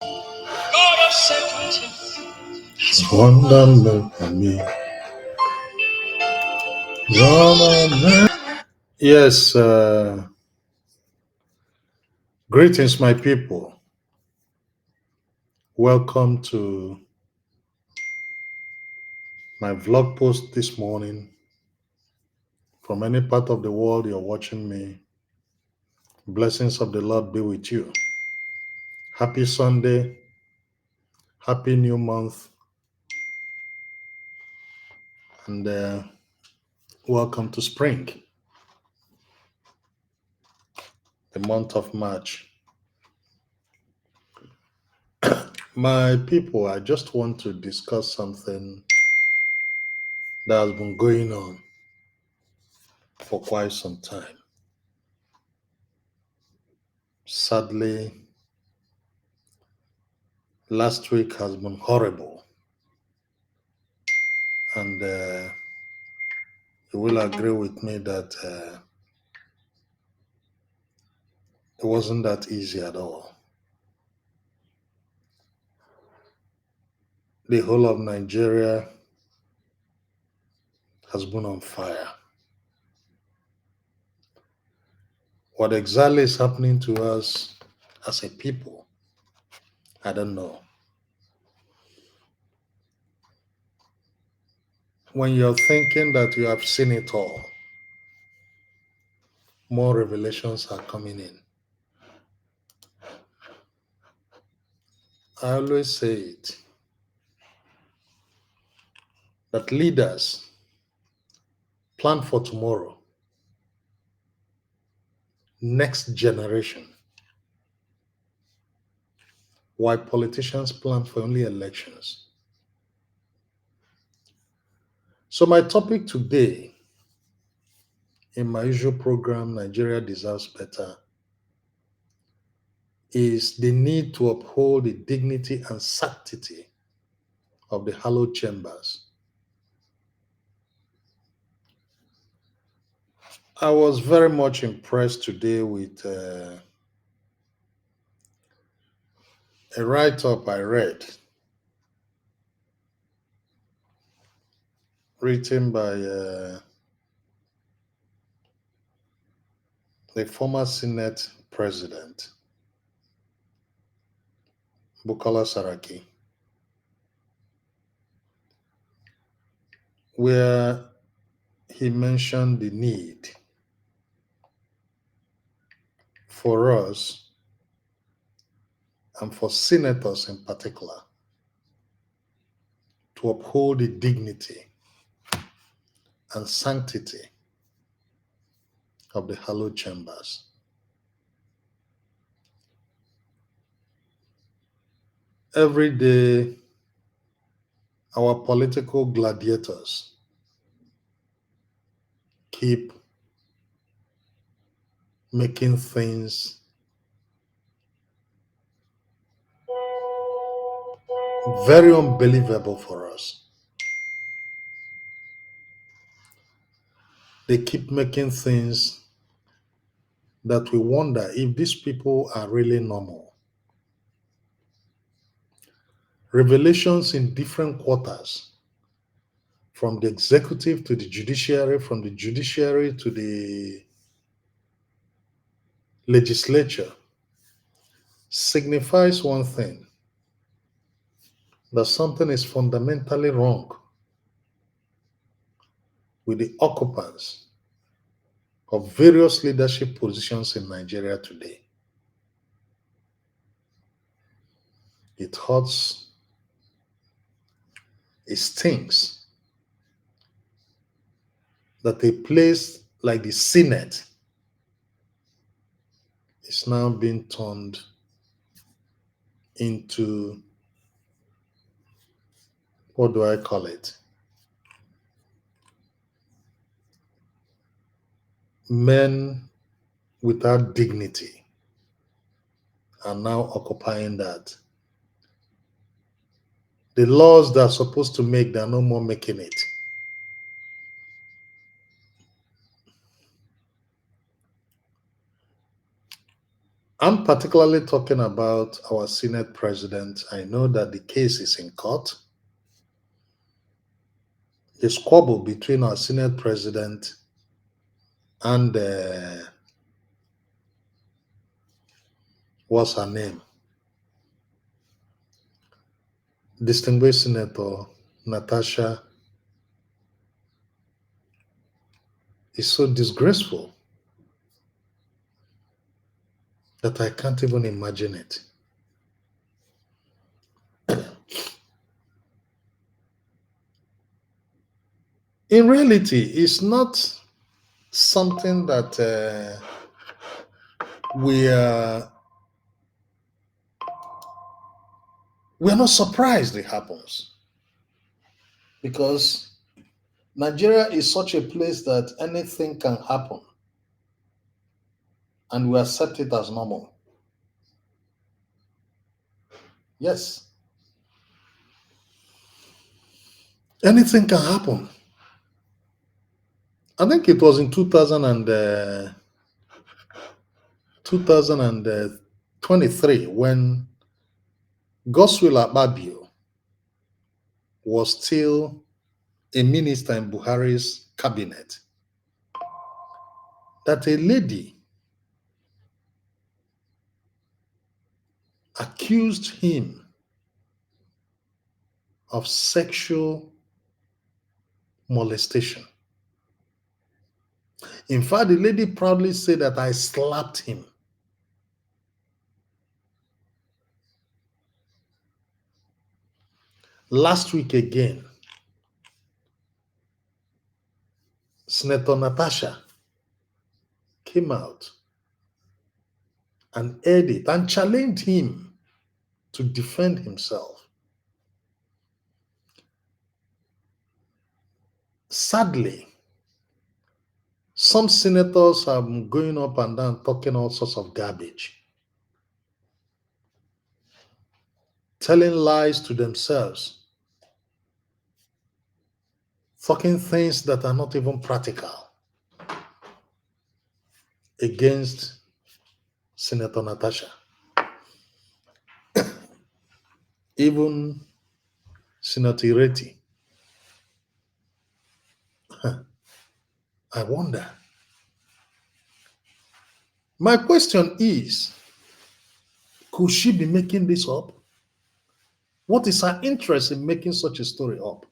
God of certainty has wondered at me. Yes, greetings, my people. Welcome to my vlog post this morning. From any part of the world you're watching me, blessings of the Lord be with you. Happy Sunday, happy new month, and welcome to spring, the month of March. My people, I just want to discuss something that has been going on for quite some time. Sadly, last week has been horrible, and you will agree with me that it wasn't that easy at all. The whole of Nigeria has been on fire. What exactly is happening to us as a people, I don't know. When you're thinking that you have seen it all, more revelations are coming in. I always say it that leaders plan for tomorrow, next generation, while politicians plan for only elections. So, my topic today in my usual program, Nigeria Deserves Better, is the need to uphold the dignity and sanctity of the hallowed chambers. I was very much impressed today with a write up I read written by the former Senate President, Bukola Saraki, where he mentioned the need for us and for senators in particular to uphold the dignity and sanctity of the hallowed chambers. Every day, our political gladiators keep making things very unbelievable for us. They keep making things that we wonder if these people are really normal. Revelations in different quarters, from the executive to the judiciary, from the judiciary to the legislature, signifies one thing, that something is fundamentally wrong with the occupants of various leadership positions in Nigeria today. It hurts, it stings that a place like the Senate is now being turned into, what do I call it? Men without dignity are now occupying that. The laws that are supposed to make, they're no more making it. I'm particularly talking about our Senate president. I know that the case is in court. The squabble between our Senate president and what's her name? Distinguished Senator Natasha is so disgraceful that I can't even imagine it. In reality, it's not something that we are we're not surprised it happens, because Nigeria is such a place that anything can happen and we accept it as normal. Yes, anything can happen. I think it was in 2023 when Godswill Akpabio was still a minister in Buhari's cabinet, that a lady accused him of sexual molestation. In fact, the lady proudly said that I slapped him. Last week again, Senator Natasha came out and aired it and challenged him to defend himself. Sadly, some senators are going up and down talking all sorts of garbage, telling lies to themselves, talking things that are not even practical against Senator Natasha. Even Senator Ireti. I wonder. My question is, could she be making this up? What is her interest in making such a story up?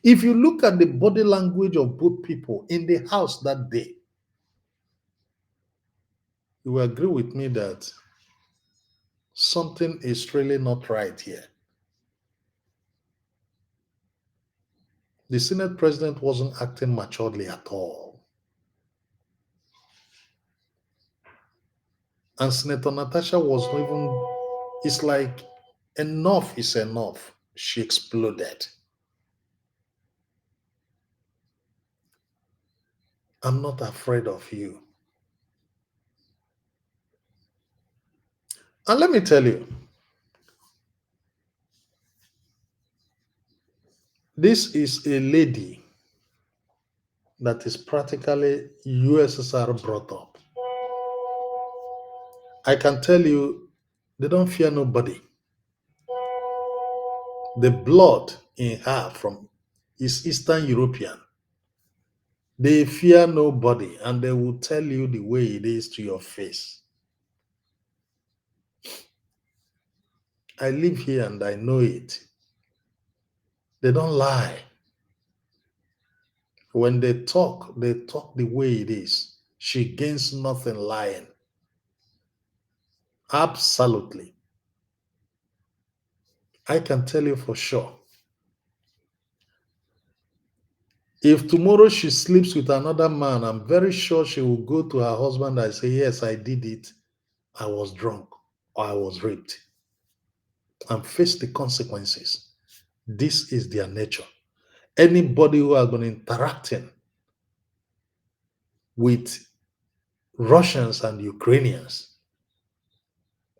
If you look at the body language of both people in the house that day, you will agree with me that something is really not right here. The Senate president wasn't acting maturely at all. And Senator Natasha was not even, it's like, enough is enough. She exploded. I'm not afraid of you. And let me tell you, this is a lady that is practically USSR brought up. I can tell you, they don't fear nobody. The blood in her from is Eastern European. They fear nobody and they will tell you the way it is to your face. I live here and I know it. They don't lie. When they talk the way it is. She gains nothing lying. Absolutely. I can tell you for sure. If tomorrow she sleeps with another man, I'm very sure she will go to her husband and say, yes, I did it. I was drunk or I was raped. And face the consequences. This is their nature. Anybody who has been interacting with Russians and Ukrainians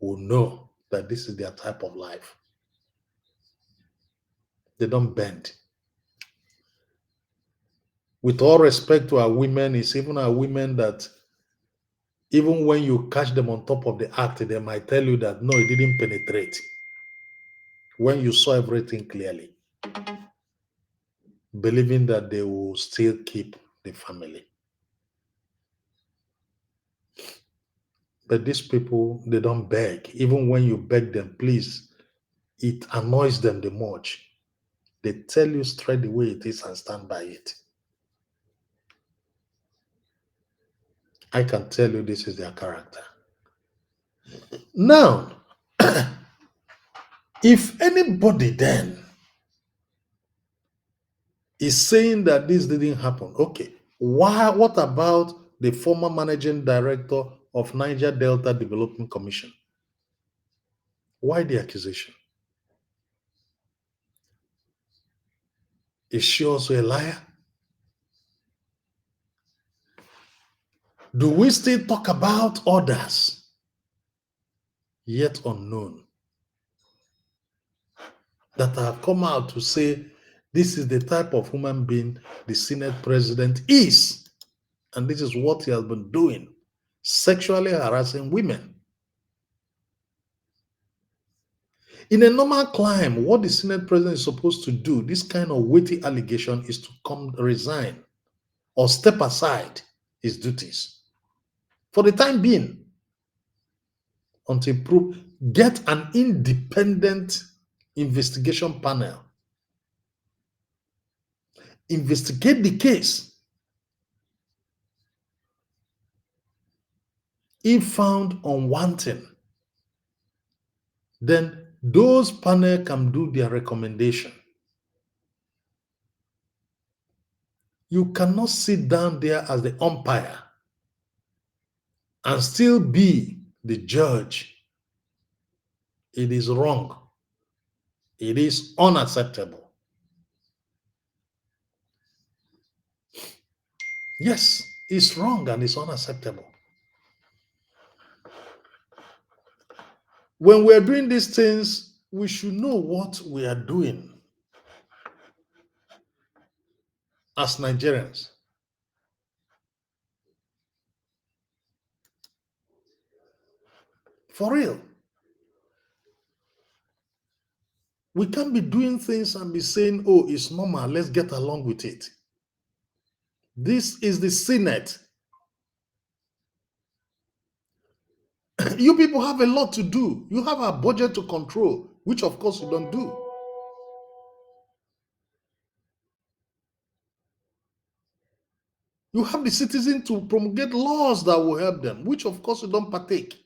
will know that this is their type of life. They don't bend. With all respect to our women, it's even our women that Even when you catch them on top of the act, they might tell you that no, it didn't penetrate. When you saw everything clearly, believing that they will still keep the family. But these people, they don't beg. Even when you beg them, please, it annoys them the much. They tell you straight the way it is and stand by it. I can tell you this is their character. Now, if anybody then is saying that this didn't happen, okay, why? What about the former managing director of Niger Delta Development Commission? Why the accusation? Is she also a liar? Do we still talk about others yet unknown that have come out to say this is the type of human being the Senate president is, and this is what he has been doing, sexually harassing women? In a normal climb, what the Senate president is supposed to do, this kind of weighty allegation, is to come resign or step aside his duties for the time being until prove, get an independent investigation panel, investigate the case. If found unwanting, then those panel can do their recommendation. You cannot sit down there as the umpire and still be the judge. It is wrong. It is unacceptable. Yes, it's wrong and it's unacceptable. When we're doing these things, we should know what we are doing as Nigerians. For real. We can't be doing things and be saying, oh, it's normal, let's get along with it. This is the Senate. You people have a lot to do. You have a budget to control, which of course you don't do. You have the citizen to promulgate laws that will help them, which of course you don't partake.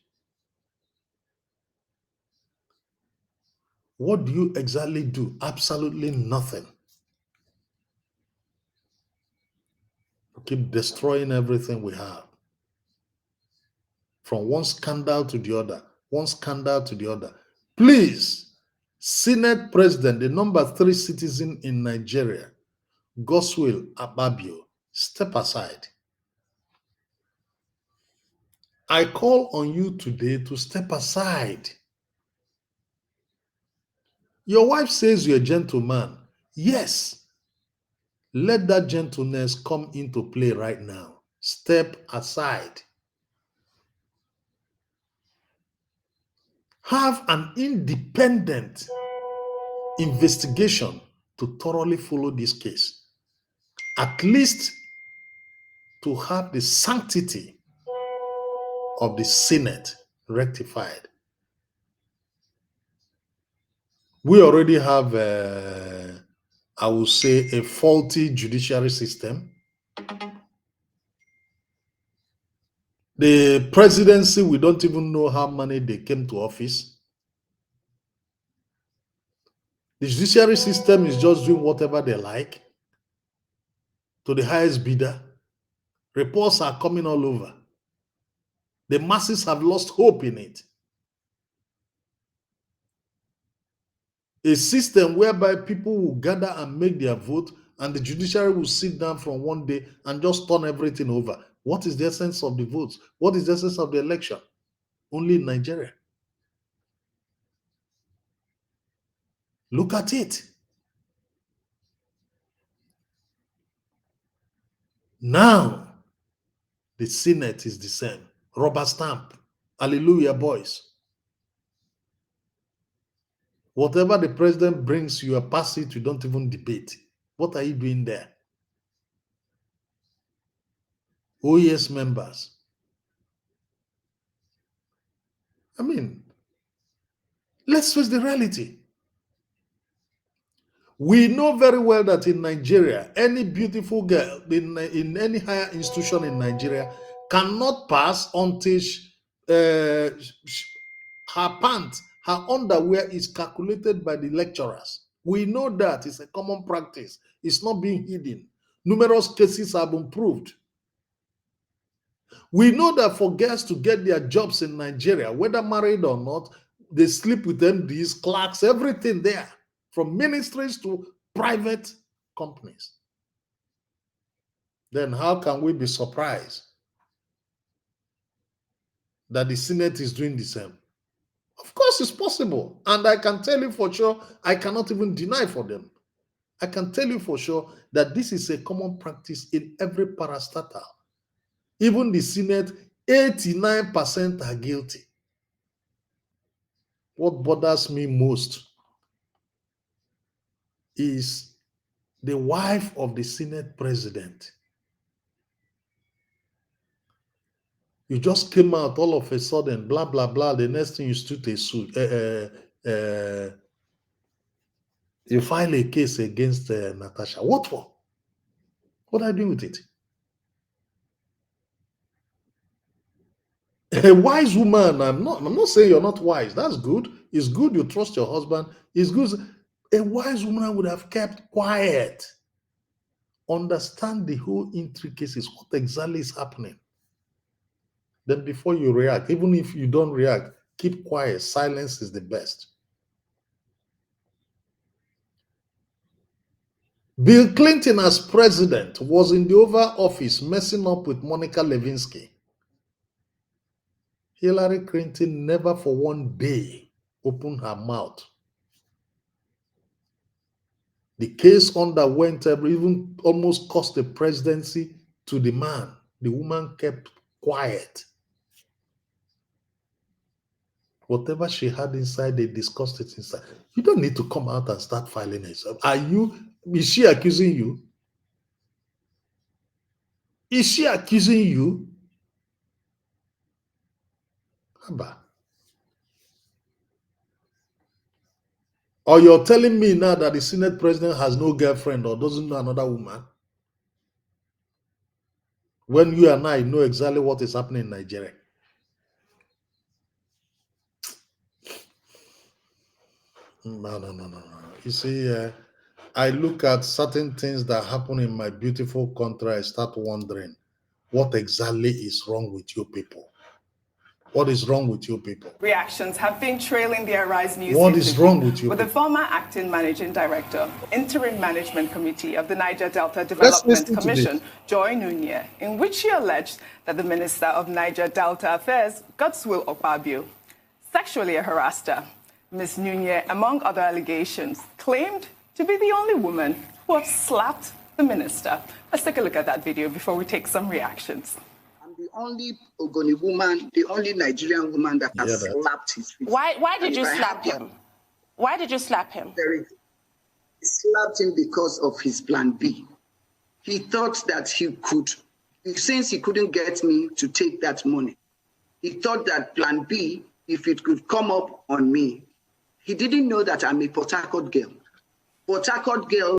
What do you exactly do? Absolutely nothing. We keep destroying everything we have. From one scandal to the other, one scandal to the other. Please, Senate President, the number 3 citizen in Nigeria, Godswill Akpabio, step aside. I call on you today to step aside. Your wife says you're a gentleman. Yes, let that gentleness come into play right now. Step aside. Have an independent investigation to thoroughly follow this case. At least to have the sanctity of the Senate rectified. We already have, I would say, a faulty judiciary system. The presidency, we don't even know how many they came to office. The judiciary system is just doing whatever they like to the highest bidder. Reports are coming all over. The masses have lost hope in it. A system whereby people will gather and make their vote, and the judiciary will sit down from one day and just turn everything over. What is the essence of the votes? What is the essence of the election? Only in Nigeria. Look at it. Now, the Senate is the same. Rubber stamp. Hallelujah, boys. Whatever the president brings, you are passive, you don't even debate. What are you doing there? OES members. I mean, let's face the reality. We know very well that in Nigeria, any beautiful girl in any higher institution in Nigeria cannot pass until her pants, her underwear is calculated by the lecturers. We know that it's a common practice. It's not being hidden. Numerous cases have been proved. We know that for girls to get their jobs in Nigeria, whether married or not, they sleep with MDs, clerks, everything there, from ministries to private companies. Then how can we be surprised that the Senate is doing the same? Of course, it's possible. And I can tell you for sure, I cannot even deny for them. I can tell you for sure that this is a common practice in every parastatal. Even the Senate, 89% are guilty. What bothers me most is the wife of the Senate president. You just came out all of a sudden, blah, blah, blah. The next thing you stood a suit. You file a case against Natasha. What for? What are you doing with it? A wise woman, I'm not saying you're not wise. That's good. It's good you trust your husband. It's good. A wise woman would have kept quiet. Understand the whole intricacies, what exactly is happening. Then before you react, even if you don't react, keep quiet. Silence is the best. Bill Clinton as president was in the Oval Office messing up with Monica Lewinsky. Hillary Clinton never for one day opened her mouth. The case underwent even almost cost the presidency to the man. The woman kept quiet. Whatever she had inside, they discussed it inside. You don't need to come out and start filing it. Is she accusing you? Is she accusing you? Abba. Or you're telling me now that the Senate president has no girlfriend or doesn't know another woman? When you and I know exactly what is happening in Nigeria. No. You see, I look at certain things that happen in my beautiful country, I start wondering, what exactly is wrong with you people? What is wrong with you people? Reactions have been trailing the Arise News What is wrong with you with people? the former acting managing director, interim management committee of the Niger Delta Development Commission, Joy Nunye, in which she alleged that the Minister of Niger Delta Affairs, Godswill Okpabio, sexually harassed her. Ms. Nunye, among other allegations, claimed to be the only woman who has slapped the minister. Let's take a look at that video before we take some reactions. The only Ogoni woman, the only Nigerian woman that has slapped his face. Why did you slap him? Why did you slap him? He slapped him because of his plan B. He thought that he could, since he couldn't get me to take that money, he thought that plan B, if it could come up on me, he didn't know that I'm a Port Harcourt girl. Port Harcourt girl.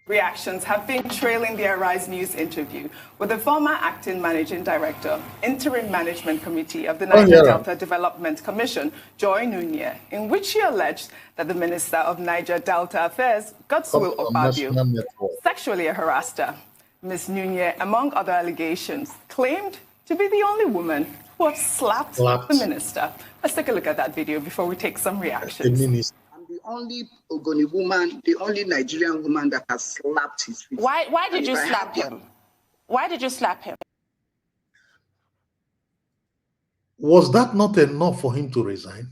Reactions have been trailing the Arise News interview with the former acting managing director, interim management committee of the Niger Delta Development Commission, Joy Nunye, in which she alleged that the Minister of Niger Delta Affairs, Godswill Okpabio, sexually harassed her. Ms. Nunye, among other allegations, claimed to be the only woman who has slapped the minister. Let's take a look at that video before we take some reactions. The only Ogoni woman, the only Nigerian woman that has slapped his face. Why did you slap him? Why did you slap him? Was that not enough for him to resign?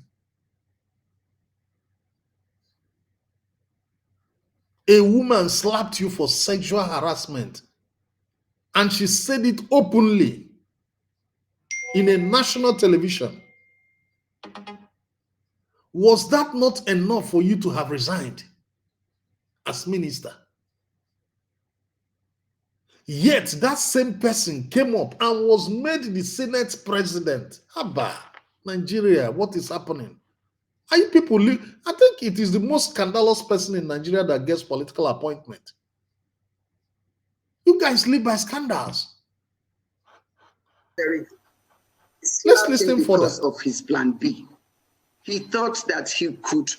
A woman slapped you for sexual harassment. And she said it openly in a national television. Was that not enough for you to have resigned as minister? Yet that same person came up and was made the Senate president. Abba, Nigeria, what is happening? Are you people I think it is the most scandalous person in Nigeria that gets political appointment. You guys live by scandals. Let's listen for because of his plan B. He thought that he could,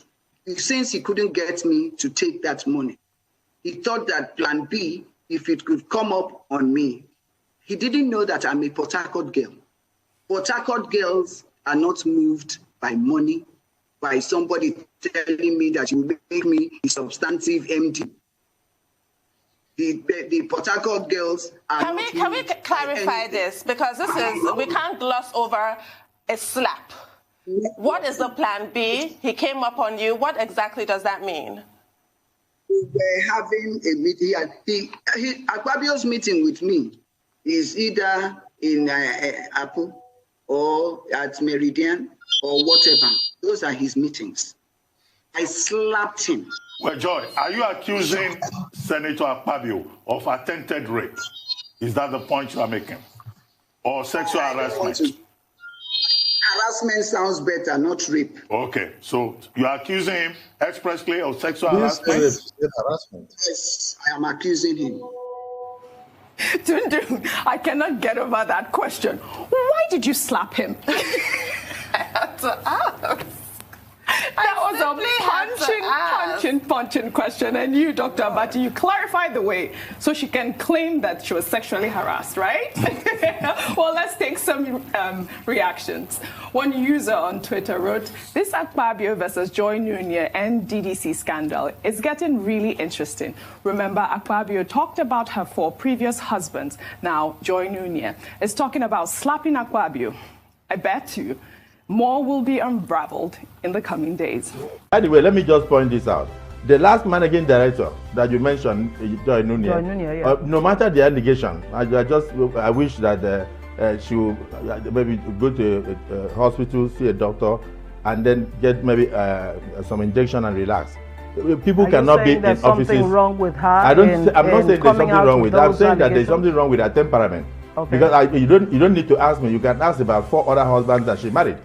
since he couldn't get me to take that money, he thought that plan B, if it could come up on me, he didn't know that I'm a Port Harcourt girl. Port Harcourt girls are not moved by money, by somebody telling me that you make me a substantive MD. The Port Harcourt girls are Can we clarify this? Because we can't gloss over a slap. What is the plan B? He came up on you. What exactly does that mean? We were having a meeting. Akpabio's meeting with me is either in Apple or at Meridian or whatever. Those are his meetings. I slapped him. Well, Joy, are you accusing Senator Akpabio of attempted rape? Is that the point you are making? Or sexual harassment? Harassment sounds better, not rape. Okay, so you are accusing him expressly of sexual harassment? Yes, I am accusing him. Tundu, I cannot get over that question. Why did you slap him? I had to ask. That was a punching question. And you, Dr. Abati, you clarified the way so she can claim that she was sexually harassed, right? Well, let's take some reactions. One user on Twitter wrote, this Akpabio versus Joy Nunia and DDC scandal is getting really interesting. Remember, Akpabio talked about her 4 previous husbands. Now, Joy Nunia is talking about slapping Akpabio. I bet you more will be unraveled in the coming days. Anyway, let me just point this out. The last managing director that you mentioned, Joy Nunia, yeah. No matter the allegation, I wish that she would maybe go to a hospital, see a doctor, and then get maybe some injection and relax. People cannot be in offices. There's something wrong with her? I'm not saying there's something wrong with her. I'm saying that there's something wrong with her temperament. Okay. Because you don't need to ask me. You can ask about 4 other husbands that she married.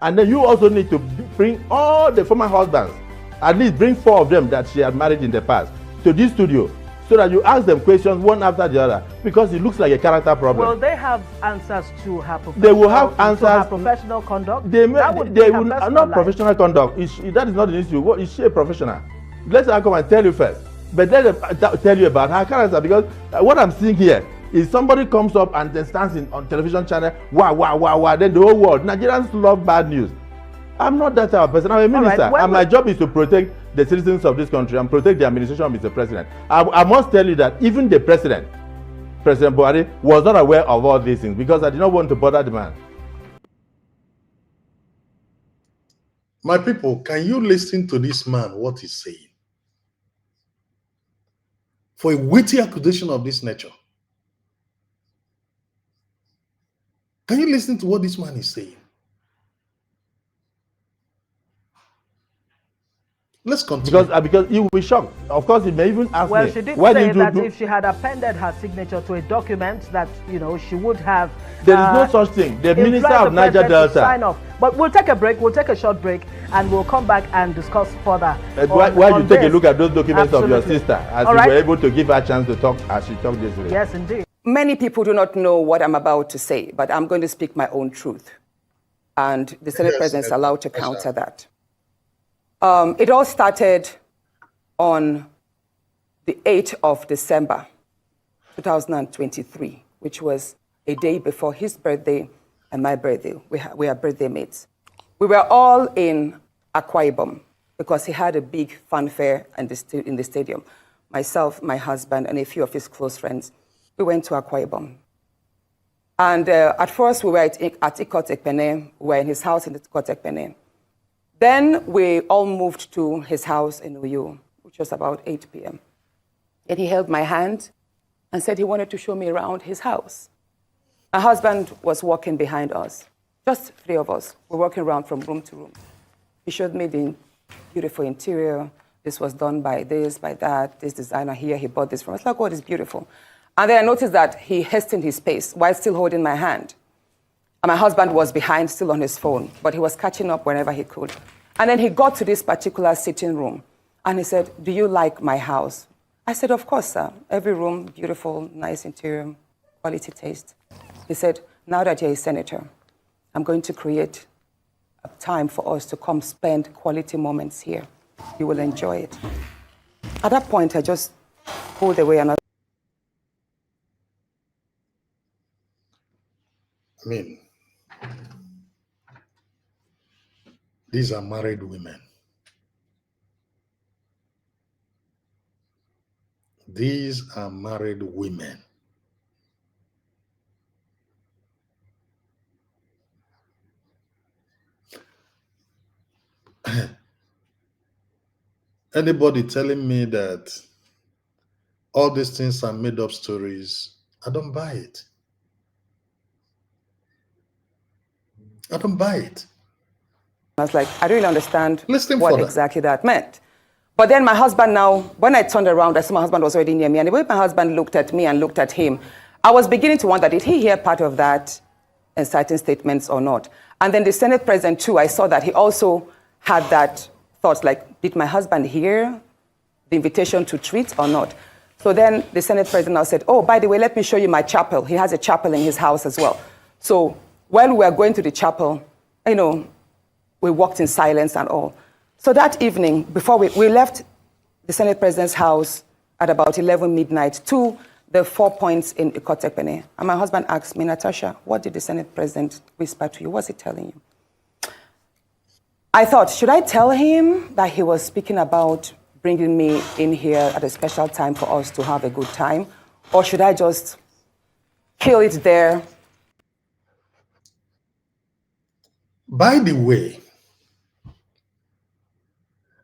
And then you also need to bring all the former husbands, at least bring 4 of them that she had married in the past, to this studio, so that you ask them questions one after the other, because it looks like a character problem. Well, they have answers to her professional, they will have answers to her professional conduct. They will not professional conduct. That is not an issue. What is she a professional? Let her come and tell you first. But let her tell you about her character, because what I'm seeing here is somebody comes up and then stands on television channel, wow, then the whole world. Nigerians love bad news. I'm not that type of person. I'm a minister, right, and my job is to protect the citizens of this country and protect the administration of Mr. President. I must tell you that even the President Buhari, was not aware of all these things because I did not want to bother the man. My people, can you listen to this man, what he's saying? For a witty accusation of this nature. Can you listen to what this man is saying? Let's continue. Because you will be shocked. Of course, he may even ask me. Well, she did say that if she had appended her signature to a document that, she would have... There is no such thing. The Minister of Niger Delta... sign off. But we'll take a break. We'll take a short break and we'll come back and discuss further. Why you take a look at those documents of your sister as you were able to give her a chance to talk as she talked this way? Yes, indeed. Many people do not know what I'm about to say, but I'm going to speak my own truth. And the Senate President is allowed to counter that. It all started on the 8th of December, 2023, which was a day before his birthday and my birthday. We are birthday mates. We were all in Akwa Ibom because he had a big fanfare in the stadium. Myself, my husband, and a few of his close friends. We went to Akwa Ibom. And at first, we were at Ikot Ekpene. We were in his house in Ikot Ekpene. Then we all moved to his house in Uyo, which was about 8 p.m. And he held my hand and said he wanted to show me around his house. My husband was walking behind us, just 3 of us. We're walking around from room to room. He showed me the beautiful interior. This was done by this, by that, this designer here, he bought this from us. Like, oh, it's beautiful. And then I noticed that he hastened his pace while still holding my hand. And my husband was behind, still on his phone, but he was catching up whenever he could. And then he got to this particular sitting room, and he said, "Do you like my house?" I said, "Of course, sir. Every room, beautiful, nice interior, quality taste." He said, "Now that you're a senator, I'm going to create a time for us to come spend quality moments here. You will enjoy it." At that point, I just pulled away and I mean, these are married women. These are married women. Anybody telling me that all these things are made up stories, I don't buy it. I don't buy it. I was like, I don't really understand Listen what for that. exactly that meant. But then my husband now, when I turned around, I saw my husband was already near me. And the way my husband looked at me and looked at him, I was beginning to wonder, did he hear part of that inciting statements or not? And then the Senate president too, I saw that he also had that thought, like, did my husband hear the invitation to treat or not? So then the Senate president now said, "Oh, by the way, let me show you my chapel." He has a chapel in his house as well. So when we were going to the chapel, you know, we walked in silence and all. So that evening, before we left the Senate president's house at about 11 midnight to the 4 Points in Ikotekpene. And my husband asked me, "Natasha, what did the Senate president whisper to you? What's he telling you?" I thought, should I tell him that he was speaking about bringing me in here at a special time for us to have a good time? Or should I just kill it there? By the way,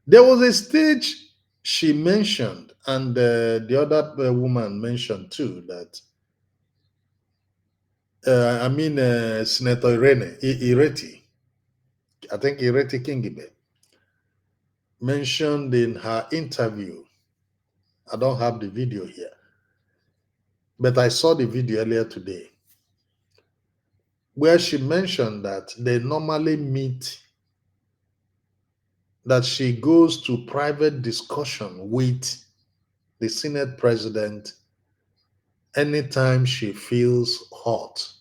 there was a stage she mentioned, and the other woman mentioned too, that Senator Ireti, I think Ireti Kingibe, mentioned in her interview. I don't have the video here, but I saw the video earlier today, where she mentioned that they normally meet, that she goes to private discussion with the Senate president anytime she feels hot,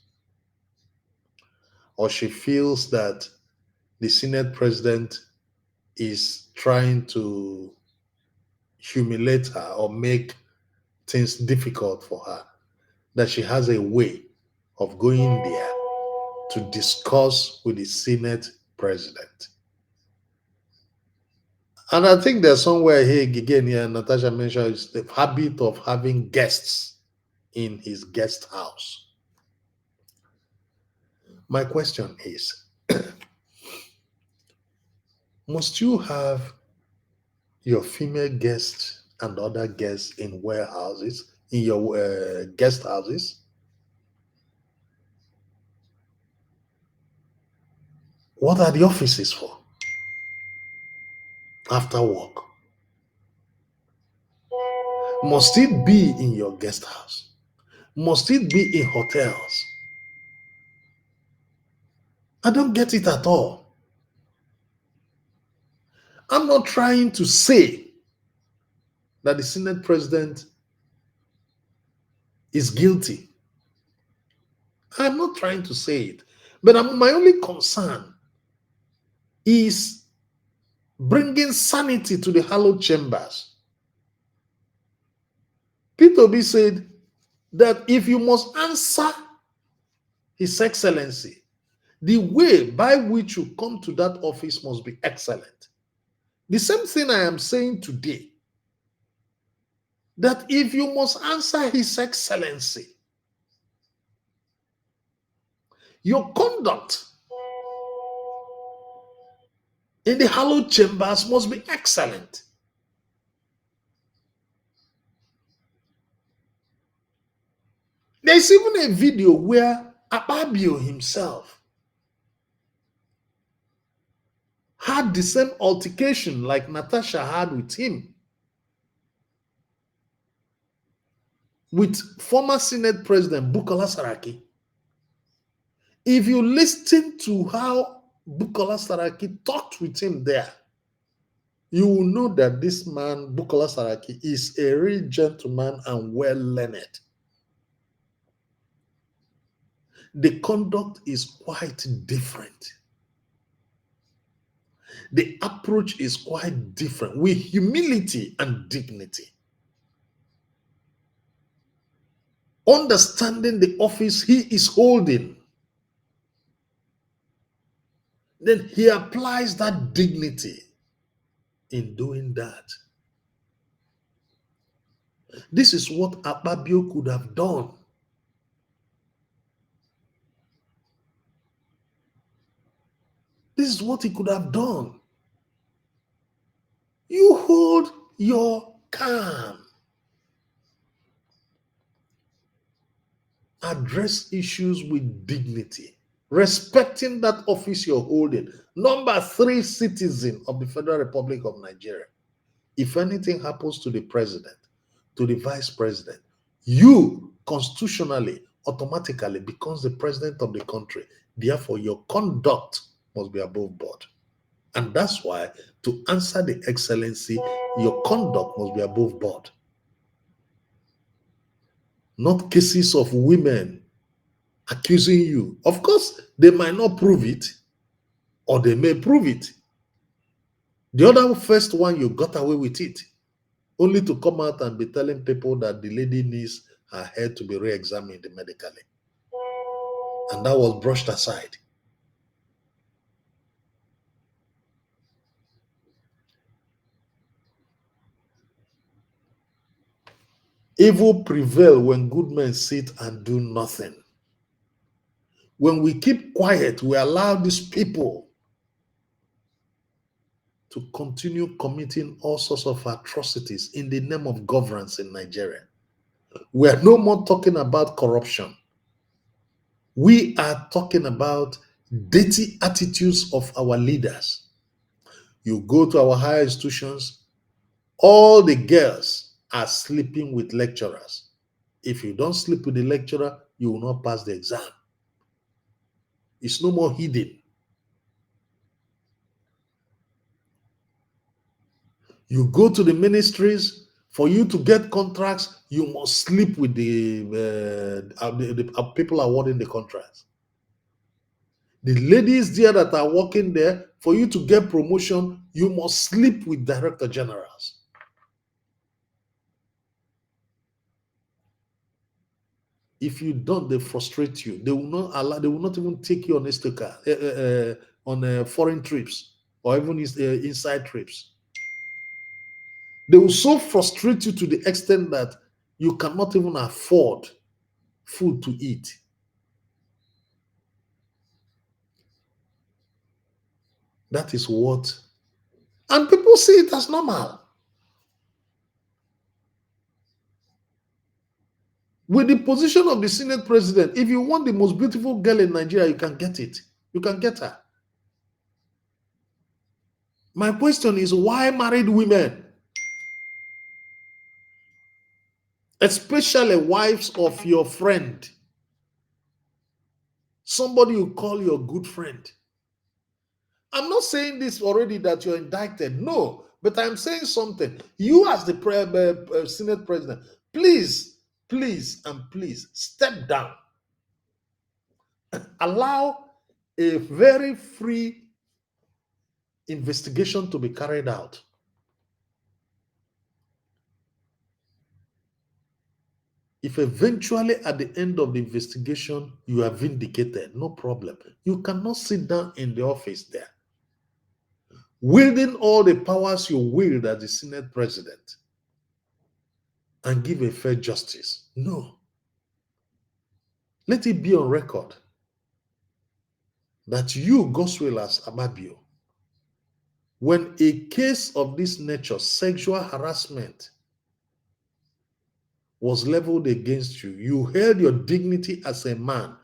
or she feels that the Senate president is trying to humiliate her or make things difficult for her, that she has a way of going there to discuss with the Senate president. And I think there's somewhere here again here, Natasha mentioned, is the habit of having guests in his guest house. My question is, must you have your female guests and other guests in warehouses, in your guest houses? What are the offices for? After work? Must it be in your guest house? Must it be in hotels? I don't get it at all. I'm not trying to say that the Senate president is guilty. I'm not trying to say it. But my only concern is bringing sanity to the hallowed chambers. Peter B said that if you must answer His Excellency, the way by which you come to that office must be excellent. The same thing I am saying today, that if you must answer His Excellency, your conduct in the hallowed chambers must be excellent. There's even a video where Akpabio himself had the same altercation like Natasha had with him, with former Senate President Bukola Saraki. If you listen to how Bukola Saraki talked with him there, you will know that this man, Bukola Saraki, is a real gentleman and well-learned. The conduct is quite different. The approach is quite different, with humility and dignity. Understanding the office he is holding. Then he applies that dignity in doing that. This is what Akpabio could have done. This is what he could have done. You hold your calm. Address issues with dignity, respecting that office you're holding. Number 3 citizen of the Federal Republic of Nigeria. If anything happens to the president, to the vice president, you constitutionally, automatically becomes the president of the country. Therefore, your conduct must be above board. And that's why, to answer the excellency, your conduct must be above board. Not cases of women accusing you. Of course, they might not prove it, or they may prove it. The other first one, you got away with it, only to come out and be telling people that the lady needs her head to be re-examined medically. And that was brushed aside. Evil prevail when good men sit and do nothing. When we keep quiet, we allow these people to continue committing all sorts of atrocities in the name of governance in Nigeria. We are no more talking about corruption. We are talking about dirty attitudes of our leaders. You go to our higher institutions, all the girls are sleeping with lecturers. If you don't sleep with the lecturer, you will not pass the exam. It's no more hidden. You go to the ministries, for you to get contracts, you must sleep with the people awarding the contracts. The ladies there that are working there, for you to get promotion, you must sleep with director generals. If you don't, they frustrate you. They will not allow. They will not even take you on on foreign trips or even inside trips. They will so frustrate you to the extent that you cannot even afford food to eat. That is what, and people see it as normal. With the position of the Senate president, if you want the most beautiful girl in Nigeria, you can get it. You can get her. My question is, why married women? Especially wives of your friend. Somebody you call your good friend. I'm not saying this already that you're indicted. No, but I'm saying something. You as the Senate president, please, and please step down. Allow a very free investigation to be carried out. If eventually at the end of the investigation you are vindicated, no problem. You cannot sit down in the office there, wielding all the powers you wield as the Senate president, and give a fair justice. No. Let it be on record that you, Goswellas Akpabio, when a case of this nature, sexual harassment, was leveled against you, you held your dignity as a man,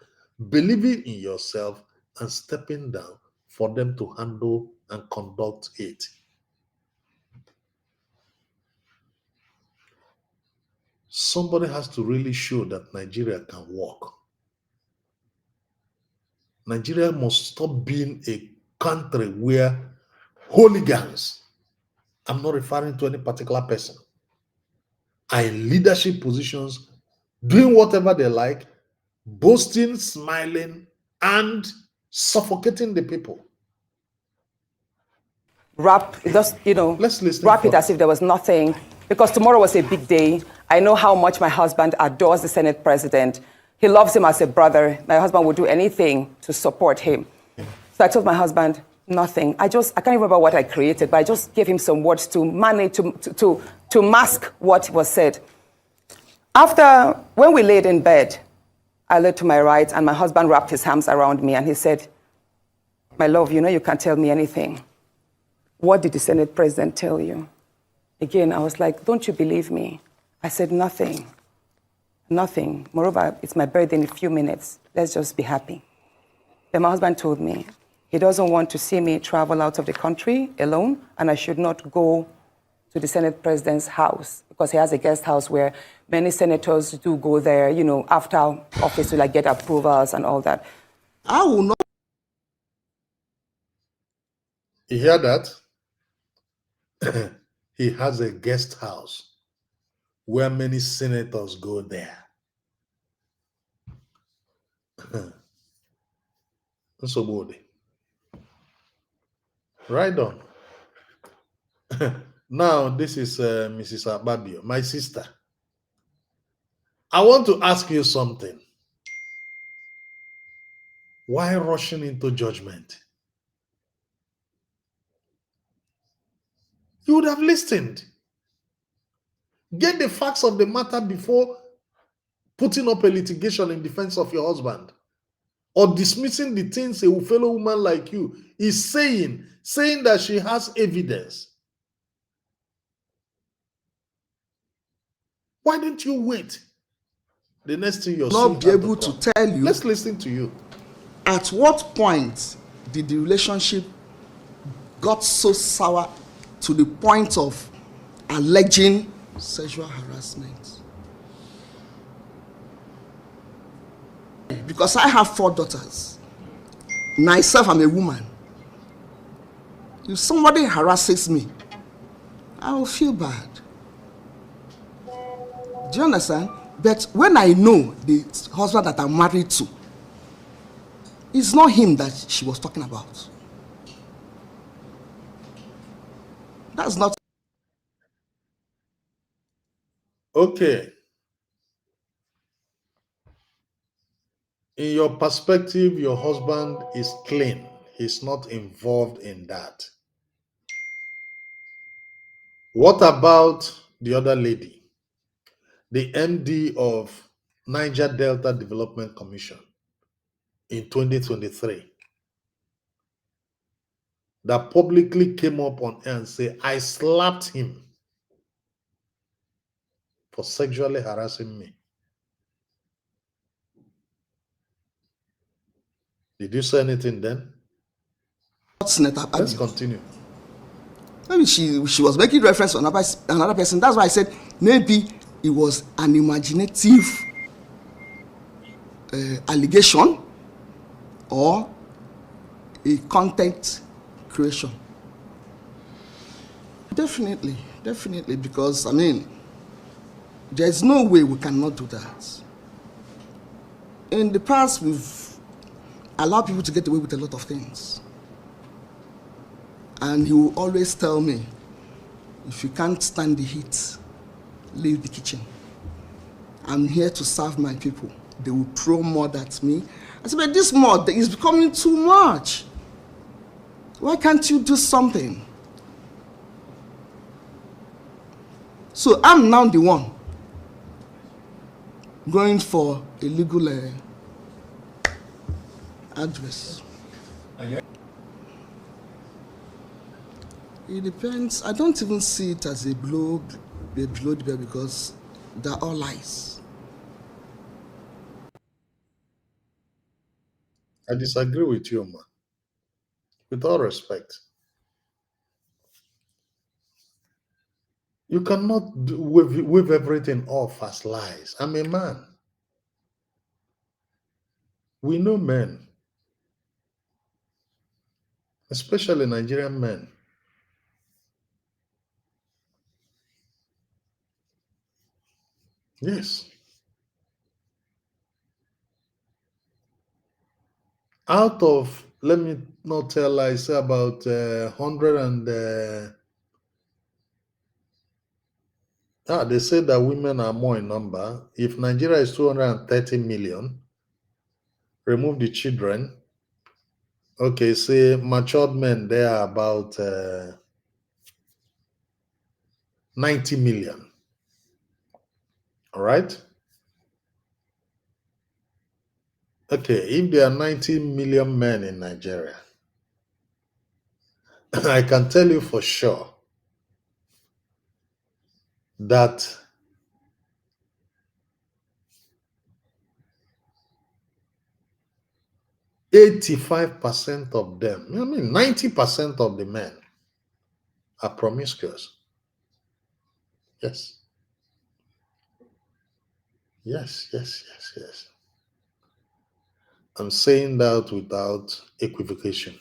believing in yourself and stepping down for them to handle and conduct it. Somebody has to really show that Nigeria can work. Nigeria must stop being a country where hooligans, I'm not referring to any particular person, are in leadership positions, doing whatever they like, boasting, smiling, and suffocating the people. Wrap, just, Let's listen wrap it for as if there was nothing, because tomorrow was a big day. I know how much my husband adores the Senate president. He loves him as a brother. My husband would do anything to support him. So I told my husband, nothing. I can't remember what I created, but I just gave him some words to manage, to mask what was said. When we laid in bed, I looked to my right, and my husband wrapped his arms around me, and he said, my love, you can't tell me anything. What did the Senate president tell you? Again, I was like, don't you believe me? I said, nothing. Nothing. Moreover, it's my birthday in a few minutes. Let's just be happy. Then my husband told me he doesn't want to see me travel out of the country alone, and I should not go to the Senate president's house, because he has a guest house where many senators do go there, after office to get approvals and all that. I will not. You hear that? He has a guest house where many senators go there. So right on. Now, this is Mrs. Ababio, my sister. I want to ask you something. Why rushing into judgment? You would have listened. Get the facts of the matter before putting up a litigation in defense of your husband, or dismissing the things a fellow woman like you is saying that she has evidence. Why don't you wait? The next thing you're not be able to tell you. Let's listen to you. At what point did the relationship got so sour to the point of alleging sexual harassment? Because I have 4 daughters. Myself, I'm a woman. If somebody harasses me, I will feel bad. Do you understand? But when I know the husband that I'm married to, it's not him that she was talking about. That's not. Okay. In your perspective, your husband is clean. He's not involved in that. What about the other lady, the MD of Niger Delta Development Commission in 2023, that publicly came up on air and said, I slapped him for sexually harassing me? Did you say anything then? Let's continue. Maybe she was making reference to another person. That's why I said maybe it was an imaginative allegation or a content creation. Definitely, because there's no way we cannot do that. In the past, we've allowed people to get away with a lot of things. And he will always tell me, if you can't stand the heat, leave the kitchen. I'm here to serve my people. They will throw mud at me. I said, but this mud is becoming too much. Why can't you do something? So I'm now the one going for a legal address. It depends. I don't even see it as a blow the bell, because They're all lies. I disagree with you, man. With all respect. You cannot weave everything off as lies. I'm a man. We know men, especially Nigerian men. Yes. Out of, let me not tell lies, about 100 and they say that women are more in number. If Nigeria is 230 million, remove the children. Okay, say matured men, they are about 90 million. All right? Okay, if there are 90 million men in Nigeria, I can tell you for sure that 85% of them, 90% of the men are promiscuous. Yes. Yes, yes, yes, yes. I'm saying that without equivocation.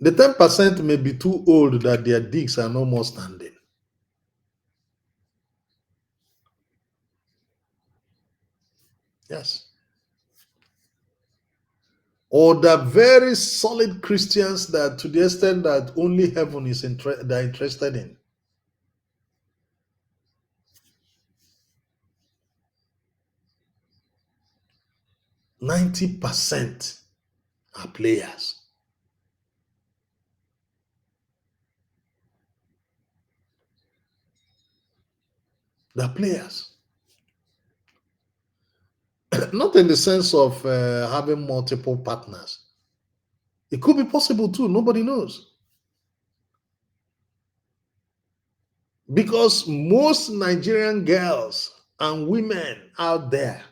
The 10% may be too old that their dicks are no more standing. Yes. Or the very solid Christians that, to the extent that only heaven is they're interested in. %90 are players. They're players. Not in the sense of having multiple partners. It could be possible too. Nobody knows. Because most Nigerian girls and women out there,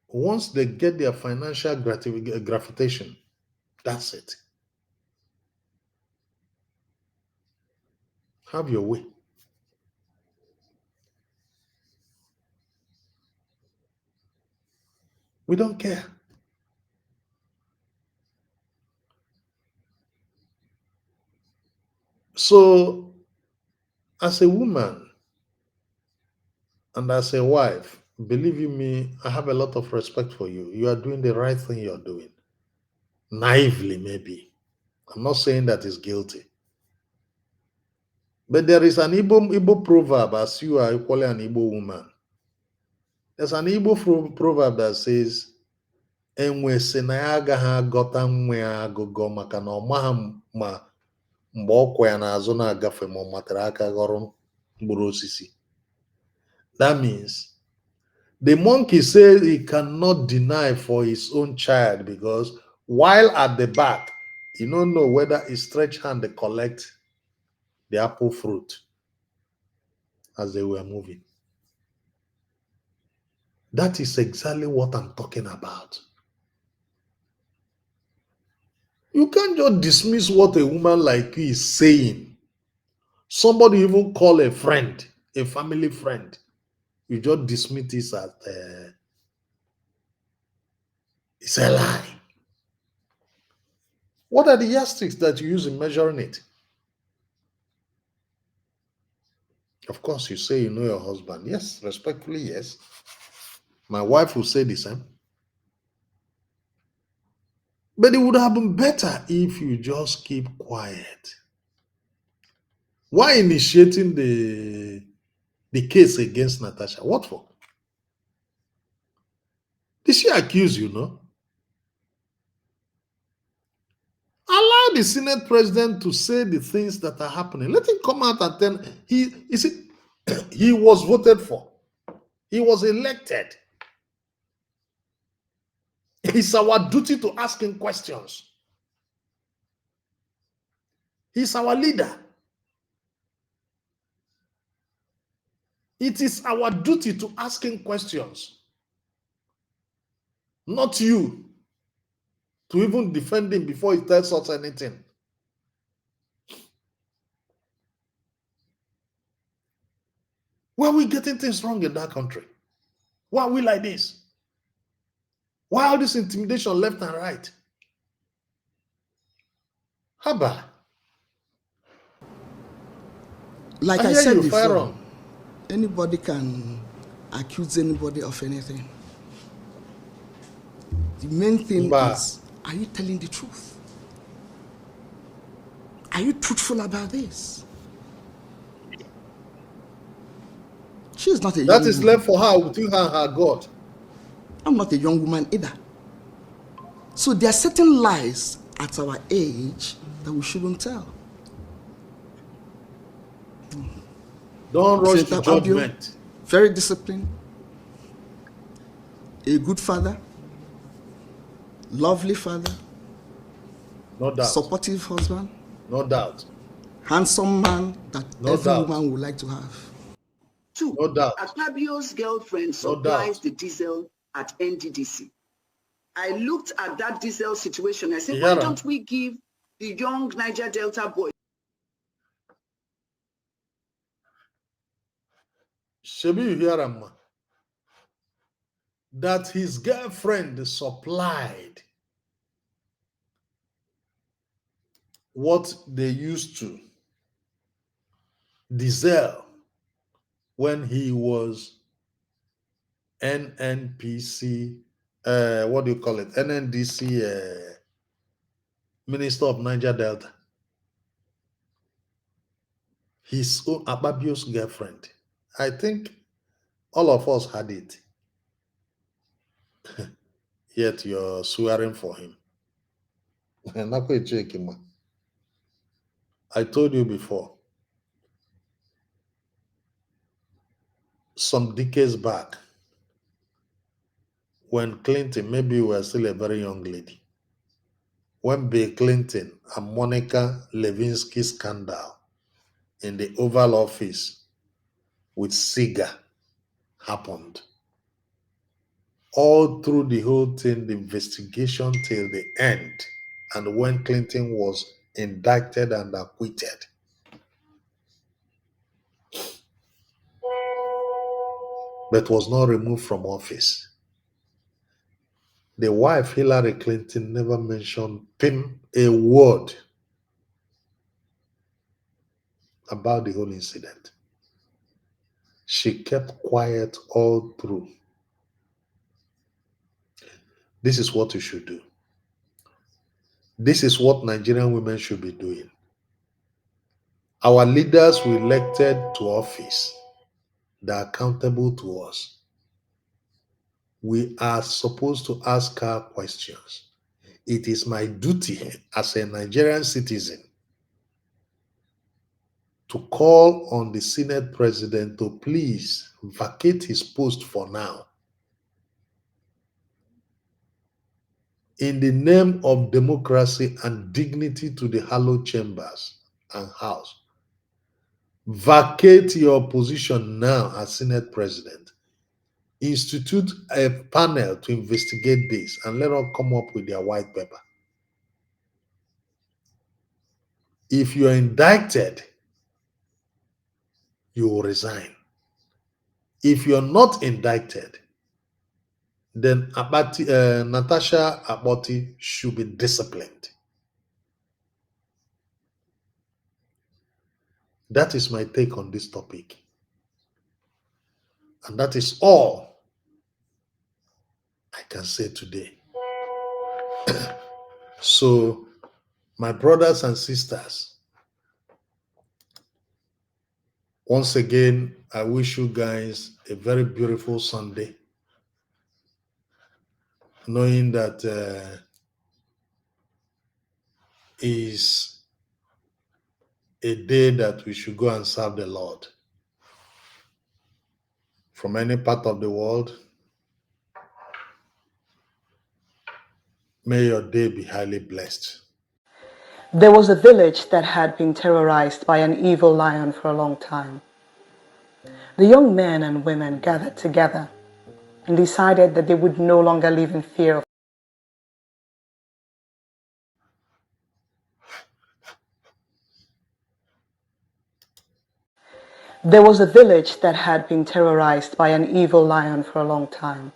once they get their financial gratification, that's it. Have your way. We don't care. So, as a woman and as a wife, believe you me, I have a lot of respect for you. You are doing the right thing you're doing. Naively, maybe. I'm not saying that is guilty. But there is an Igbo proverb, as you are equally an Igbo woman. There's an Igbo proverb that says, enwe sị na ya agaghị agọta nwa ya agụgọ maka na ọ maghị ma mgbe ọkwa ya n'azụ na-agafe ma ọ matara aka ghọrọ mkpụrụ osisi. That means the monkey says he cannot deny for his own child because while at the back, you don't know whether he stretch hand to collect the apple fruit as they were moving. That is exactly what I'm talking about. You can't just dismiss what a woman like you is saying. Somebody even call a friend, a family friend. You just dismiss this as it's a lie. What are the yardsticks that you use in measuring it? Of course, you say you know your husband. Yes, respectfully, yes. My wife will say the same. But it would have been better if you just keep quiet. Why initiating the case against Natasha? What for? Did she accuse you, no? Allow the Senate president to say the things that are happening. Let him come out and tell he was voted for. He was elected. It's our duty to ask him questions. He's our leader. It is our duty to ask him questions, not you to even defend him before he tells us anything. Why are we getting things wrong in that country? Why are we like this? Why all this intimidation left and right? Haba. Like I said before, anybody can accuse anybody of anything. The main thing is, are you telling the truth? Are you truthful about this? She is not a young woman. That is left for her between her and her God. I'm not a young woman either. So there are certain lies at our age that we shouldn't tell. Don't rush to judgment. Very disciplined, a good father, lovely father, no doubt, supportive husband, no doubt, handsome man that every woman would like to have. 2. No doubt. Akpabio's girlfriend supplies the diesel at NDDC. I looked at that diesel situation. I said, why don't we give the young Niger Delta boy? Shebi, you hear him? That his girlfriend supplied what they used to diesel when he was NNPC, what do you call it? NNDC Minister of Niger Delta. His own Akpabio's girlfriend. I think all of us had it. Yet you're swearing for him. I told you before, some decades back, when Clinton, maybe you were still a very young lady, when Bill Clinton and Monica Lewinsky scandal in the Oval Office with Seeger happened, all through the whole thing, the investigation till the end, and when Clinton was indicted and acquitted, but was not removed from office, the wife, Hillary Clinton, never mentioned a word about the whole incident. She kept quiet all through. This is what you should do. This is what Nigerian women should be doing. Our leaders we elected to office, they are accountable to us. We are supposed to ask her questions. It is my duty as a Nigerian citizen to call on the Senate President to please vacate his post for now. In the name of democracy and dignity to the hallowed chambers and house, vacate your position now as Senate President. Institute a panel to investigate this and let us come up with their white paper. If you are indicted, you will resign. If you're not indicted, then Natasha Abati should be disciplined. That is my take on this topic. And that is all I can say today. So, my brothers and sisters, once again, I wish you guys a very beautiful Sunday, knowing that is a day that we should go and serve the Lord. From any part of the world, may your day be highly blessed. There was a village that had been terrorized by an evil lion for a long time. The young men and women gathered together and decided that they would no longer live in fear of. There was a village that had been terrorized by an evil lion for a long time.